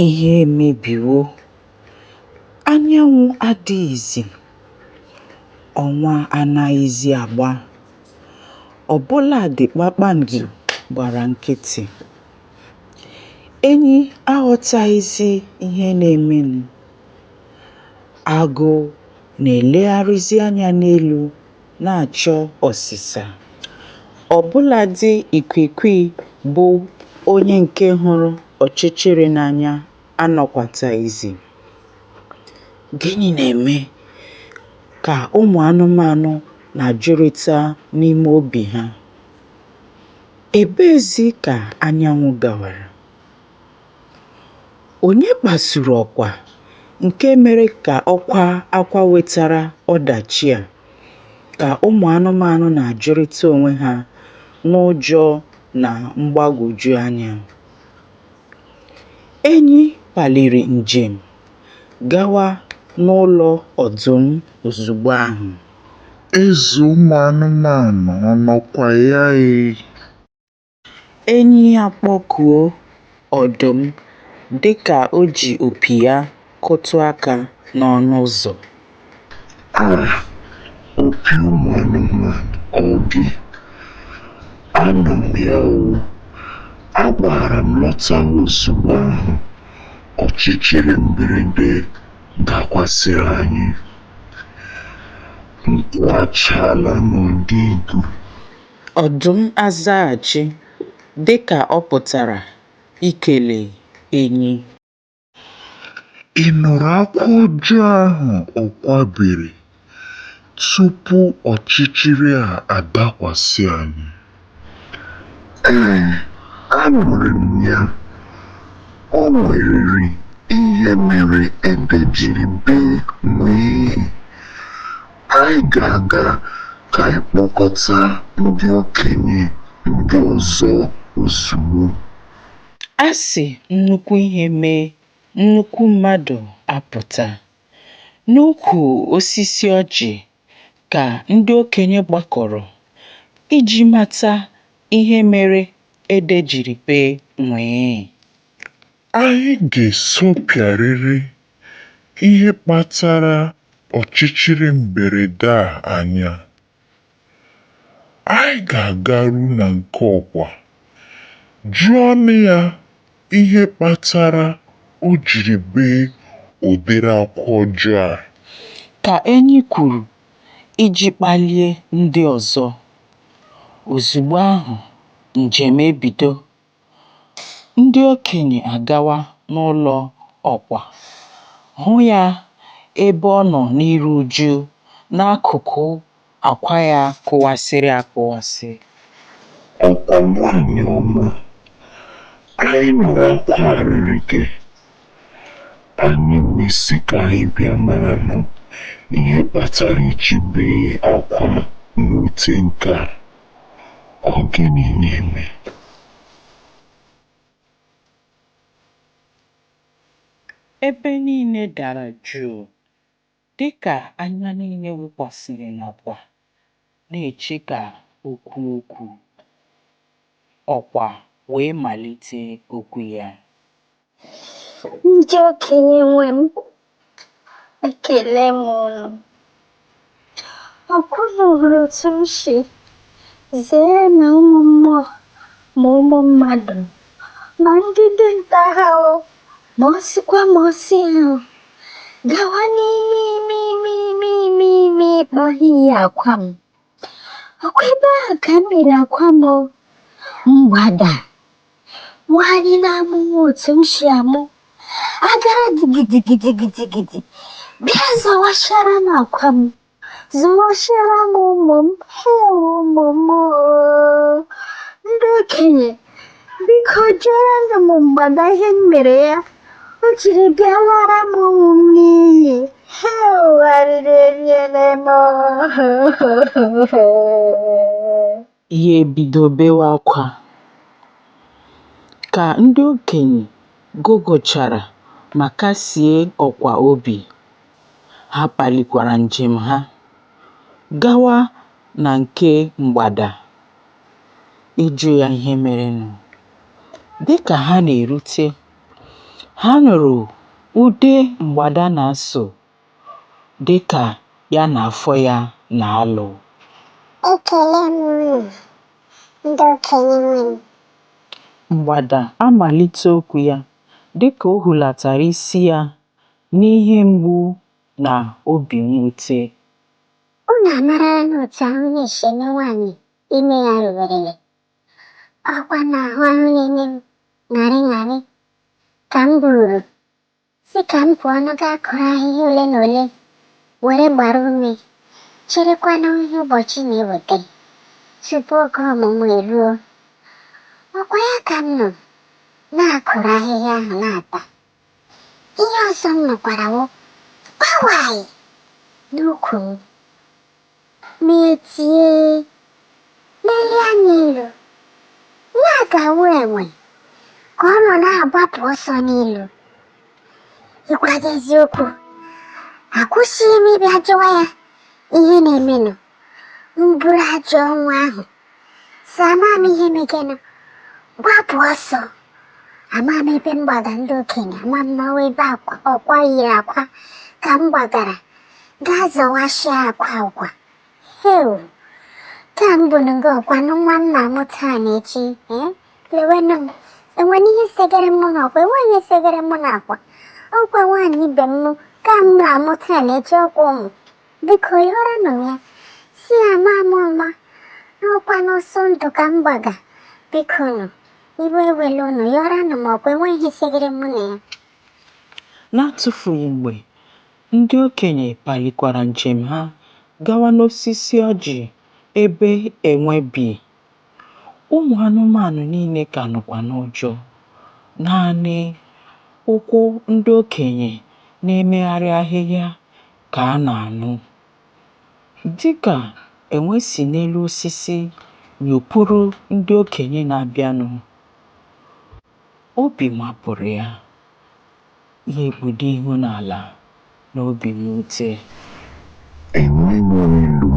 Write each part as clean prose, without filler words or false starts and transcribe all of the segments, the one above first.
Ihe emebiwo, anyanwụ adịghịzi, ọnwa anaghịzi agba, ọbụladị kpakpando gbara nkịtị. Enyi aghọtaghịzi ihe na-emenụ. Agụ na-elegharịzi anya n'elu na-achọ ọsịsa. Ọbụladị ikwikwii bụ onye nke hụrụ ọchịchịrị n'anya anọkwataghịzi. Gịnị na-eme ka ụmụ anụmanụ na-ajụrịta n'ime obi ha? Ebeezi ka anyanwụ gawara? Onye kpasuru ọkwa nke mere ka ọkwa akwa wetara ọdachi a? Ka ụmụ anụmanụ na-ajụrịta onwe ha n'ụjọ na mgbagwoju anya. Enyi paliri njem gawa n'ụlọ ọdụm ozugbo ahụ. Eze ụmụ anụmanụ ọ nọkwa ya? Enyi ya kpọkuo ọdụm dịka o ji opi ya kụtụ aka n'ọnụ ụzọ. Opi ụmụ anụmanụ ọ gị? Anọ m ya o. Agbara m lọta ozugbo ahụ ọchịchịrị mberede dakwasịrị anyị. Mkpu achala n'ụdị igu. Ọdụm azaghachi dịka ọ pụtara ikele enyi. Ị nụrụ akwa ọjọọ ahụ ọ kwabere tupu ọchịchịrị a adakwasị anyị? Anụrụ m ya. O nweriri ihe mere ede jiri bee nwee. Anyị ga-aga ka anyị kpọkọta ndị okenye ndị ọzọ ozugbo. A sị nnukwu ihe mee, nnukwu mmadụ apụta. N'ukwu osisi ọjị ka ndị okenye gbakọrọ iji mata ihe mere ede jiri bee nwee. Anyị ga-esopịarịrị ihe kpatara ọchịchịrị mberede a anya. Anyị ga-agaru na nke ọkwa jụọnụ ya ihe kpatara o jiri bee ụdịrị akwa ọjọọ a. Ka enyi kwuru iji kpalie ndị ọzọ. Ozugbo ahụ njem ebido. Ndị okenye agawa n'ụlọ ọkwa hụ ya ebe ọ nọ n'iru uju n'akụkụ akwa ya kụwasịrị akụwasị. Ọkwa nwanyị ọma, anyị nụrụ akwa arịrị gị. Anyị na-esi ka anyị bịa mara ihe kpatara iji bee akwa n'ute nke a. Ọ gịnị na-eme? Ebe niile dara jụụ dịka anya niile wụkwasịrị n'ọkwa na-eche ka o kwuo okwu. Ọkwa wee malite okwu ya. Ndị okenye nwe m, ekele m unu. Ọkwụnụ hụrụ otu m si zere na ụmụ mmụọ ma ụmụ mmadụ ma ndị dinta ha ma ọ sịkwa ma ọ sị ha gawa n'ime ịkpọ ihe akwa m. Ọkwa ebe ahụ ka m mere akwa m mgbada. Nwaanyị na-amụnwa otu m si amụ agara gidigidigidi bịa zawachara m akwa m, zawachara m ụmụ m. Ụmụ m, ndị okenye biko jụọrọ m mgbada ihe m mere ya o jiri bịa lara m ụmụ m n'iyi. Arịrị eriela m. Ya ebido bewe akwa. Ka ndị okenye gogochara ma kasie ọkwa obi, ha palikwara njem ha gawa na nke mgbada ịjụ ya ihe merenụ. Dịka ha na-erute, Ha nụrụ ude mgbada na-asụ dịka ya na afọ ya na-alụ. Ekele m unu, ndị okenye nwe m. Mgbada amalite okwu ya dịka o hulatara isi ya n'ihe mgbu na obi mwute. Unu amarala na otu ahụ na-esi eme nwaanyị ime ya ruberele. Ọkwa na ahụ na-eme m ṅarị ṅarị ka m buru si ka m pụọ gaa kụrụ ahịhịa ole na ole were gbara ume, cherekwana ihe ụbọchị na-eweta tupu oge ọmụmụ eruo. Ọkwa ya ka m nọ na-akụrụ ahịhịa ahụ na-ata. Ihe ọzọ m nụkwara wụ kpawai n'ukwu m. Ma etie lelie anya elu, ya ga-awụ enwe ka ọ nọ na-agbapụ ọsọ n'ilu. Ịgwa gị eziokwu, akwụsịghị m ịbịa jụwa ya ihe na-emenụ. M buru ajọ ọnwa ahụ si ama m ihe megenụ, gbapụ ọsọ. Ama m ebe m gbaga ndị okenye, ama m n'ọwa ebe ọkwa yiri akwa ka m gbagara gaa zọwashịa akwa ụkwa. Heu, ka m bụ nga ọkwa nụ nwa m na-amụta n'echi. Lewenụ m, enwere ihe segara m n'akwa, enweghị ihe segara m n'akwa. Ọkwa nwaanyị ibe m ka m na-amụta n'echi ọkwa ụmụ. Biko yọrọnụ ya, si ama m ọma n'ọkwa n'ọsọ ndụ ka m gbaga. Biko nụ, iwe ewele unu yọrọnụ m, ọkwa enweghị ihe segara m na ya. N'atụfughị mgbe, ndị okenye palikwara njem ha gawa n'osisi ọjị ebe enwe bi. Ụmụ anụmanụ niile ka nọkwa n'ụjọ. Naanị ụkwụ ndị okenye na-emegharị ahịhịa ka a na-anụ. Dịka enwe si n'elu osisi nyopụrụ ndị okenye na-abịanụ, obi mapụrụ ya. Ya ekpudo ihu n'ala n'obi mwute. Enweghị elu,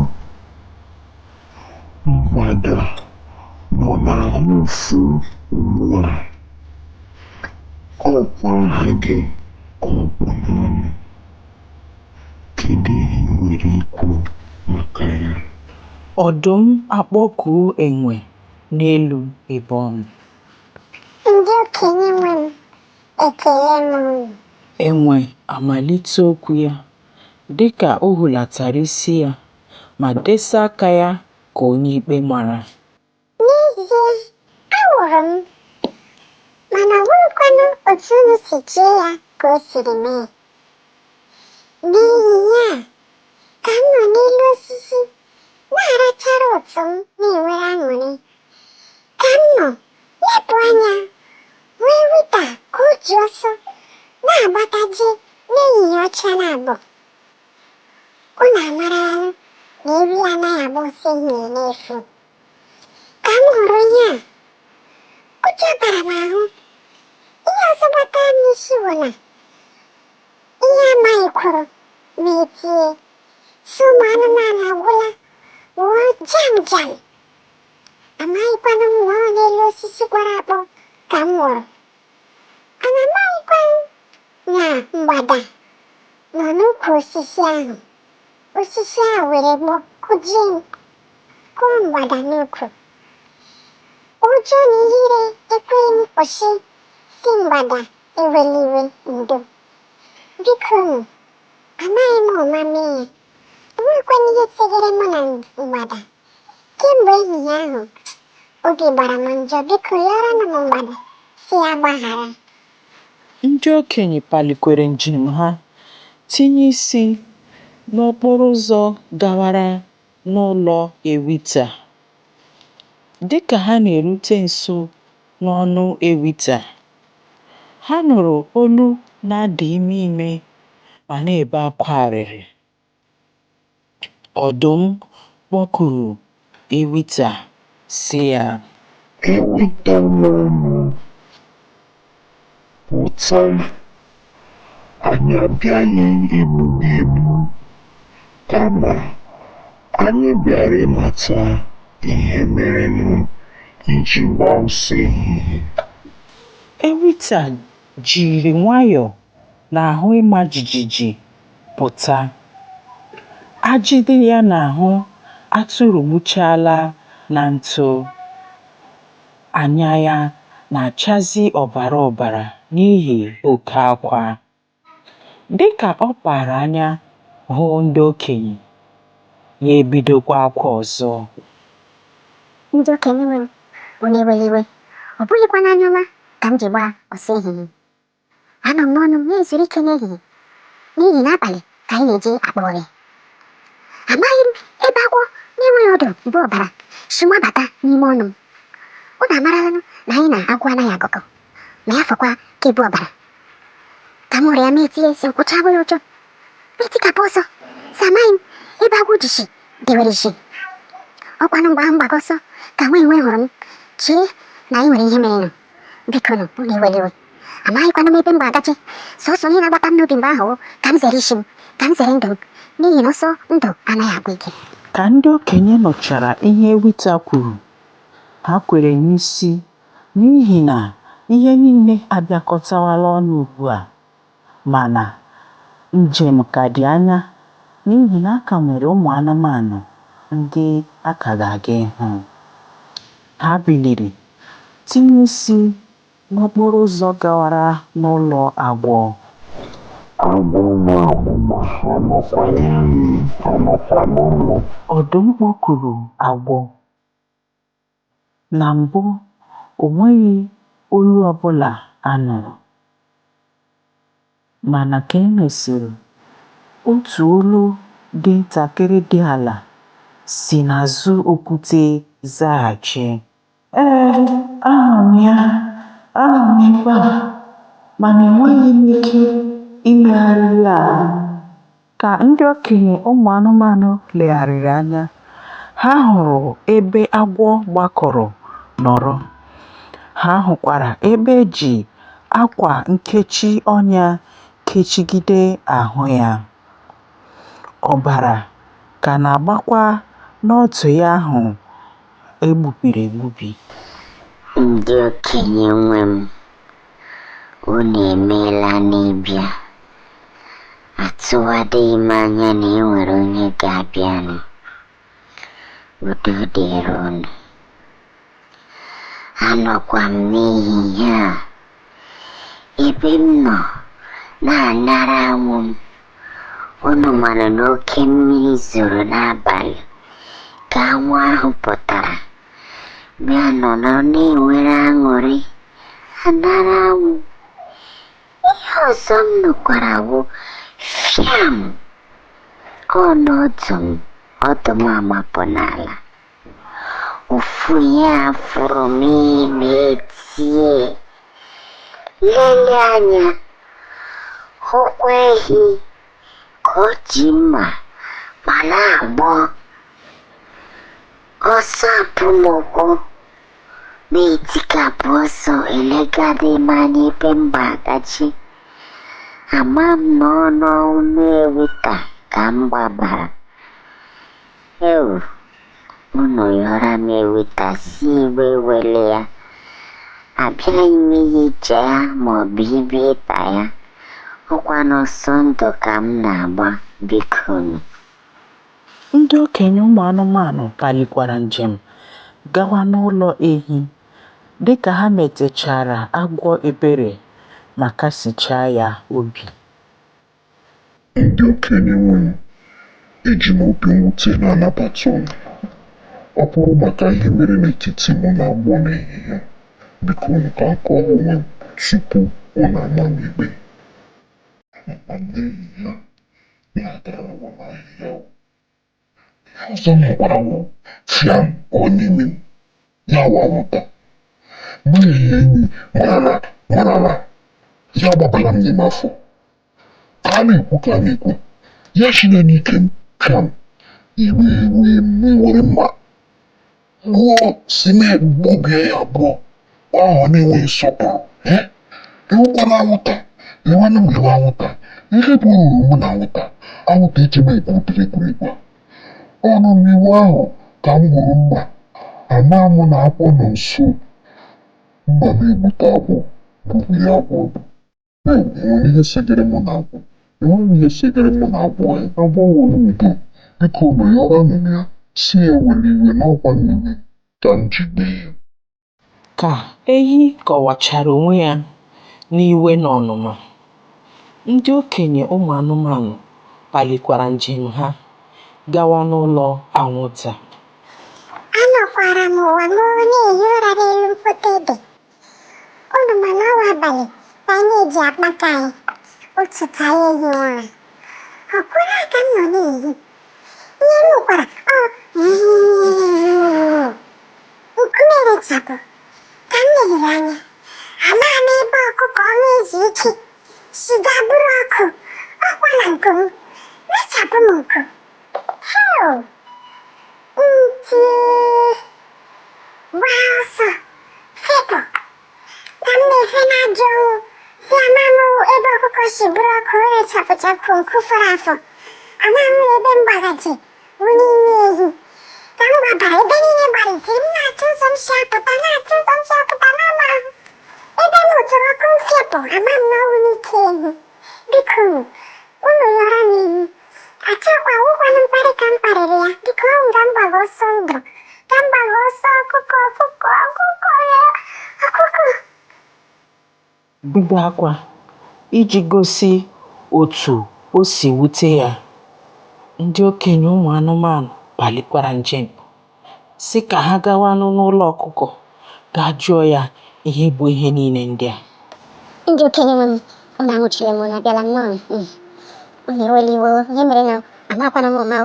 mgbada nọ n'ahụ ụfụ ugbu a. Ọkwa aha gị ka ọ bụ n'ọnụ. Kedu ihe ị nwere ikwu maka ya? Ọdụm akpọkuo enwe n'elu ebe ọ nọ. Ndị okenye nwe m, ekele m unu. Enwe amalite okwu ya dịka o hulatara isi ya ma desa aka ya ka onye ikpe mara. N'ezie, awụrụ m, mana ọ bụghịkwanụ otu unu si chee ya ka o siri mee. N'ihi ya ka m nọ n'elu osisi na-arachara ụtọ m na-enwere aṅụrị. Ka m nọ lepụ anya wee wita ka o ji ọsọ na-agbataje n'ehihie ọcha na-abụ. Unu amarala na ewi anaghị agba ọsọ ehihie n'efu. Ka m hụrụ ihe a, ụjọ bara m ahụ. Ihe ọzọ gbatara m n'isi bụ na ihe amaghị kwuru ma etie si ụmụ anụmanụ agwụla wụọ jam jam. Amaghịkwanụ m na ọ n'elu osisi gbara akpọ ka m nwụrụ. Ana amaghịkwanụ na mgbada nọ n'ukwu osisi ahụ. Osisi ahụ were gbọ kụjie m, kụọ mgbada n'ukwu. Ụjọ na ihere ekweghị m kwụsị si mgbada ewela iwe ndo. Biko nụ, amaghị m ọma mee ya. Enwekwana ihe segara mụ na mgbada. Kemgbe ehihie ahụ, obi gbara m njọ. Biko yọrọnụ m mgbada si ya gbaghara. Ndị okenye palikwere njem ha tinye isi n'okporo ụzọ gawara n'ụlọ Ewita. Dịka ha na-erute nso n'ọnụ Ewita, ha nụrụ olu na-ada ime ime ma na-ebe akwa arịrị. Ọdụm kpọkuru Ewita sị ya, Ewita n'ọnụ, pụta. Anyị abịaghị igbu gị egbu, kama anyị bịara ịmata ihe merenụ iji gbaa ọsọ ehihie. Ewita jiri nwayọọ n'ahụ ịma jijiji pụta. Ajị dị ya n'ahụ atụrụgbuchala na ntụ. Anya ya na-achazi ọbara ọbara n'ihi oke akwa. Dịka ọ kpara anya hụ ndị okenye, ya ebidokwa akwa ọzọ. Ndị okenye nwe m, unu ewela iwe. Ọ bụghịkwa n'anya ọma ka m ji gbaa ọsọ ehihie. Anọ m n'ọnụ m na-ezuru ike n'ehihie n'ihi n'abalị ka anyị na-eji akpa ọrịa. Amaghị m ebe agwọ na-enweghị ọdụ mgbe ọbara si mabata n'ime ọnụ m. Unu amaralanụ na anyị na agwọ anaghị agụkọ ma ya fọkwa ka ebu ọbara. Ka m hụrụ ya ma etinye isi nkwụcha abụghị ụjọ ma etikapụ ọsọ si amaghị m ebe agwọ ji si dewere isi. Ọkwanụ mgbe ahụ mgbaga ọsọ ka nwa enwe hụrụ m chee na anyị nwere ihe merenụ. Biko nụ, unu ewela iwe. Amaghịkwanụ m ebe m ga-agaje. Sọsọ ihe na-agbata m n'obi mgbe ahụ ka m zere isi m, ka m zere ndụ m, n'ihi na ọsọ ndụ anaghị agwụ ike. Ka ndị okenye nụchara ihe Rita kwuru, ha kwere n'isi n'ihi na ihe niile abịakọtawala ọnụ ugbu a. Mana njem ka dị anya n'ihi na aka nwere ụmụ anụmanụ ndị a ka ga-aga ịhụ. Ha biliri tinye isi n'okporo ụzọ gawara n'ụlọ agwọ. Ọdụm kpọkuru agwọ. Na mbụ, o nweghị olu ọbụla a nụrụ. Mana ka e mesịrị, otu olu dị ntakịrị dị ala si n'azụ okwute zaghachi. Ee, ahụrụ m ya, ahụrụ m ebe a, mana enweghị m ike imegharị ahụ. Ka ndị okenye ụmụ anụmanụ legharịrị anya, ha hụrụ ebe agwọ gbakọrọ nọrọ. Ha hụkwara ebe eji akwa nkechi ọnya kechigide ahụ ya. Ọbara ka na-agbakwa n'ọdụ ya ahụ egbubiri egbubi. Ndị okenye nwe m, unu emeela n'ịbịa. Atụwadịghị m anya na e nwere onye ga-abịanụ. Udo dịrị unu. Anọkwa m n'ehihie a ebe m nọ na-anara anwụ m. Unu mara na oke mmiri zoro n'abalị ka anwụ ahụ pụtara. Bịa nọ na-enwere aṅụrị anara anwụ. Ihe ọzọ m nụkwara bụ fịam, ọnụ ọdụm amapụ n'ala. Ụfụ ya fụrụ m ime etie. Lelee anya, hụkwa ehi ka o ji mma ma na-agbọ ọsọ apụmụkwụ na-etikapụ ọsọ elegadị m anya ebe m ga-agachi. Ama m na ọnụ ewita ka m gbabara. Ewu, unu yọrọ m ewita si igbe wele ya. Abịaghị m ihe ije ya maọbụ ibi ịta ya. Ọkwa n'ọsọ ndụ ka m na-agba, biko nụ. Ndị okenye ụmụ anụmanụ palikwara njem gawa n'ụlọ ehi. Dịka ha metechara agwọ ebere ma kasichaa ya obi. Ndị okenye nwe m, eji m obi mwute na-anabata unu. Ọ bụrụ maka ihe mere n'etiti mụ na agwọ n'ehihie, biko unu ka aka onwe m tupu unu ama m ikpe. N'ehihie na-agara ụwa n'ahịhịa. Ihe ọzọ m gwara wụ fịam n'ime m, ya wawụta. Mgbe enyi marala ya gbabara m n'ime afọ. Ka a na-ekwu ya chine n'ike m pịam. Iwe were mma gụọ si na-egbubie ya abụọ. Ahụ na-enweghị nsọpụrụ. Ewukwana anwụnta, ewanụ m ewe anwụnta. Ihe bụ ruru mụ na anwụnta, anwụnta eji m egbu egwuregwu. Ọnụ n'iwu ahụ ka m hụrụ mma. Ama mụ na agwọ nọ nso. Mma na-egbute agwọ, bụrụ ya agwọ. ihe segere m na-agwụ enweghị ihe segere m na-agwụ anyị agbanwere udo biko meghara m ya si ewere iwe n'ọkwa niile ka m jide ya. Ka ehi kọwachara onwe ya n'iwe na ọnụma, ndị okenye ụmụ anụmanụ palikwara njem ha gawa n'ụlọ anwụnta. Anọkwara m ụwa m na-ehi ụra n'elu mkpọta ede. Unu ma na ọwa abalị ka anyị na-eji akpaka anyị otu ka anyị ehi ụra. Ọ kwụrụ aka m nọ na-ehi. Ihe m nụkwara nkume rechapụ ka m leliri anya. Ama m ebe ọkụkọ ọ na-ezu ike si gaa buru ọkụ ọkwa na nku m rechapụ m nku. Heo! Nti gbaa ọsọ fepụ ka m na-efe n'ajọ ọnwụ si ama m ebe ọkụkọ si buru ọkụ rechapụchapụ nku fọrọ afọ. Ama m ebe m gbagaji bụ n'ime ehi. Ka m gbabara ebe niile gbalitiri m na-achọ ụzọ m si apụta na-achọ ụzọ m si apụta n'ama ahụ. Ebe m hụtụrụ ọkụ m fepụ ama m na ọ bụ n'ike ehi. Biko unu yọrọ m ehi. Achọkwa wụkwanụ mkparị ka m kparịrị ya. Biko ọ nga m gbaga ọsọ ndụ ka m gbaga ọsọ ọkụkọ ya ọkụkọ. Bido akwa iji gosi otu o si wute ya. Ndị okenye ụmụ anụmanụ palikwara njem si ka ha gawanụ n'ụlọ ọkụkọ gaa jụọ ya ihe bụ ihe niile ndị a. Ndị okenye nwe m, unu anwụchiri m, unu abịala nnọọ. Unu ewela iwe, ihe mere na amakwana m ụma.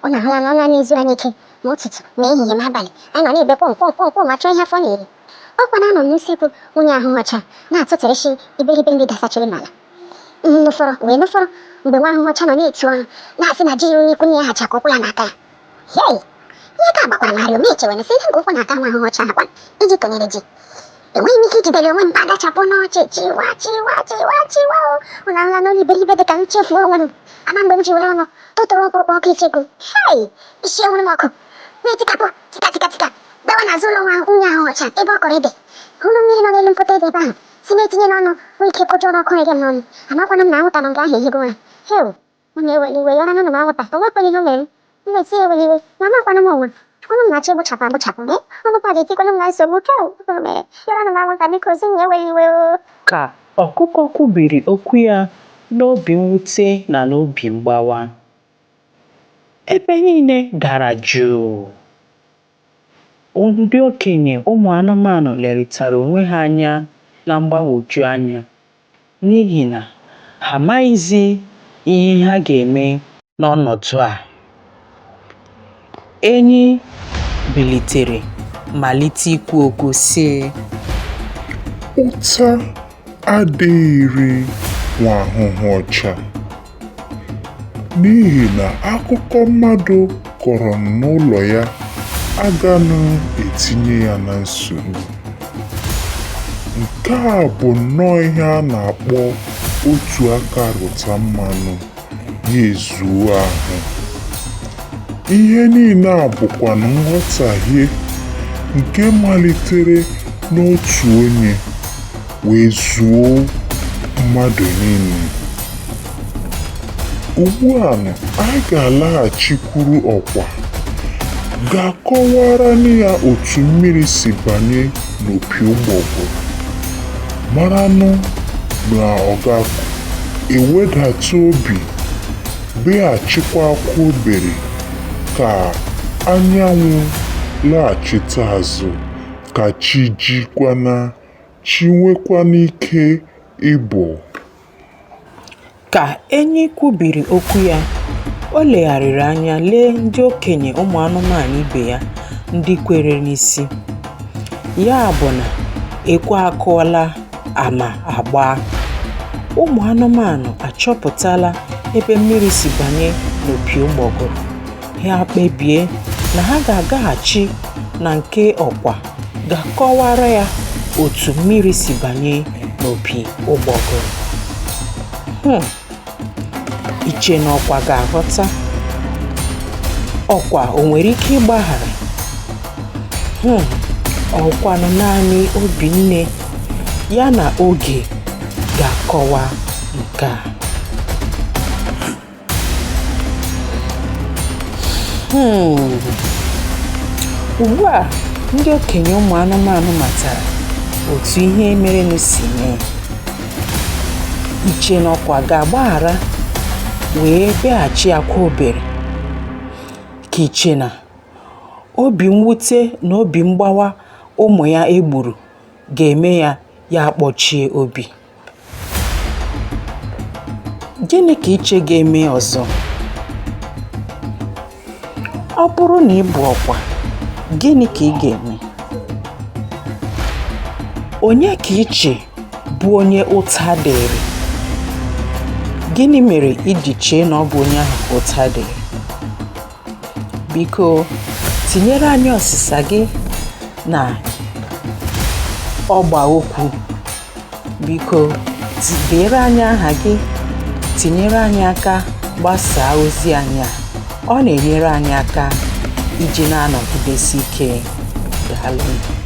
Unu ahụla na ọ na-ezu anyị ike ma ụtụtụ ma ehihie ma abalị anyị nọ na-ebe kwọm ma chọọ ihe afọ na-eri. Ọkwa na anọ m n'usekwu nwunye ahụ ọcha na-atụtụrịsị iberibe nri dasachiri n'ala. Nụfọrọ mgbe nwa ahụ ọcha nọ na-eti ọnụ na-asị na ji ya onye ikwu ya hacha ka ụkwụ ya n'aka ya. Hei! Ihe ka gbakwara narị ome echewere sị nke ụkwụ na-aka nwa ahụ ọcha akwa iji tụnyere ji. Enweghị m ike ijidere onwe m mba adachapụ n'ọchị chiwa o. Ụlọ ahụla n'olu iberibe dị ka m chefuo onwe m. Ama mgbe m ji were ọnụ tụtụrụ ọkpụrụkpụ ọkụ ichekwu. Hei! Isi onwere m ọkụ na-etikapụ tika dawa n'azụ ụlọ nwunye ahụ ọcha ebe ọ kọrọ ede. Hụrụ mmiri nọ n'elu mkpọta ede ebe ahụ si na-etinye n'ọnụ nwee ike kụjọrọ ọkụ ege m n'ọnụ. Amakwana m na anwụnta nọ nke ahụ ehigo ụra. Heo! Unu ewela iwe yọrọ n'ụlọ m anwụnta. O nwekwaghị ihe o mere m. M na-esi ewela iwe na amakwana m onwe. Ọnụ m na-achọ egbuchapụ ọnụ kwa ga-etikwana m na nsogbu. Yọrọ m anwụnta biko si na ewela iwe o. Ka ọkụkọ kwubiri okwu ya n'obi mwute na n'obi mgbawa, ebe niile dara jụụ. Ndị okenye ụmụ anụmanụ lerịtara onwe ha anya na mgbagwoju anya n'ihi na ha amaghịzi ihe ha ga-eme n'ọnọdụ a. Enyi bilitere malite ikwu okwu sị, ụta adịghịrị nwa ahụhụ ọcha n'ihi na akụkọ mmadụ kọrọ n'ụlọ ya agaghị etinye ya na nsogbu. Nke a bụ nnọọ ihe a na-akpọ otu aka rụta mmanụ ya ezuo ahụ. Ihe niile a bụkwa nghọtahie nke malitere n'otu onye wee zuo mmadụ niile. Ugbu a anyị ga-alaghachikwuru ọkwa ga-akọwara ya otu mmiri si banye n'opi ụgbọgụrụ, maranụ na ọ ga-ewedata obi beghachikwa akwa obere ka anyanwụ laghachite azụ, ka chi jikwana chi nwekwana ike ịbụ. Ka enyi kwubiri okwu ya, o legharịrị anya lee ndị okenye ụmụ anụmanụ ibe ya ndị kwere n'isi. Ya bụ na ekwe akụọla ama agba. Ụmụ anụmanụ achọpụtala ebe mmiri si banye n'opi ụgbọgụrụ. Ha kpebie na ha ga-agaghachi na nke ọkwa ga-akọwara ya otu mmiri si banye n'opi ụgbọgụrụ. Iche na ọkwa ga-aghọta? Ọkwa o nwere ike ịgbaghara? Ọkwanụ naanị Obinne ya na Oge ga-akọwa nke a. Ugbu a ndị okenye ụmụ anụmanụ matara otu ihe merenụ si mee. Iche na ọkwa ga-agbaghara wee bịaghachi Akwaobere. Ka Iche na obi mwute na obi mgbawa ụmụ ya egburu ga-eme ya akpọchie obi. Gịnị ka Iche ga-eme ọzọ? Ọ bụrụ na ị bụ ọkwa, gịnị ka ị ga-eme? Onye ka Iche bụ onye ụta dịrị? Gịnị mere iji chee na ọ bụ onye ahụ ka ụta dịrị? Biko tinyere anyị ọsịsa gị na ọgba okwu. Biko deere anyị aha gị, tinyere anyị aka gbasaa ozi anyị a. Ọ na-enyere anyị aka iji na-anọgidesi ike. Daalụ.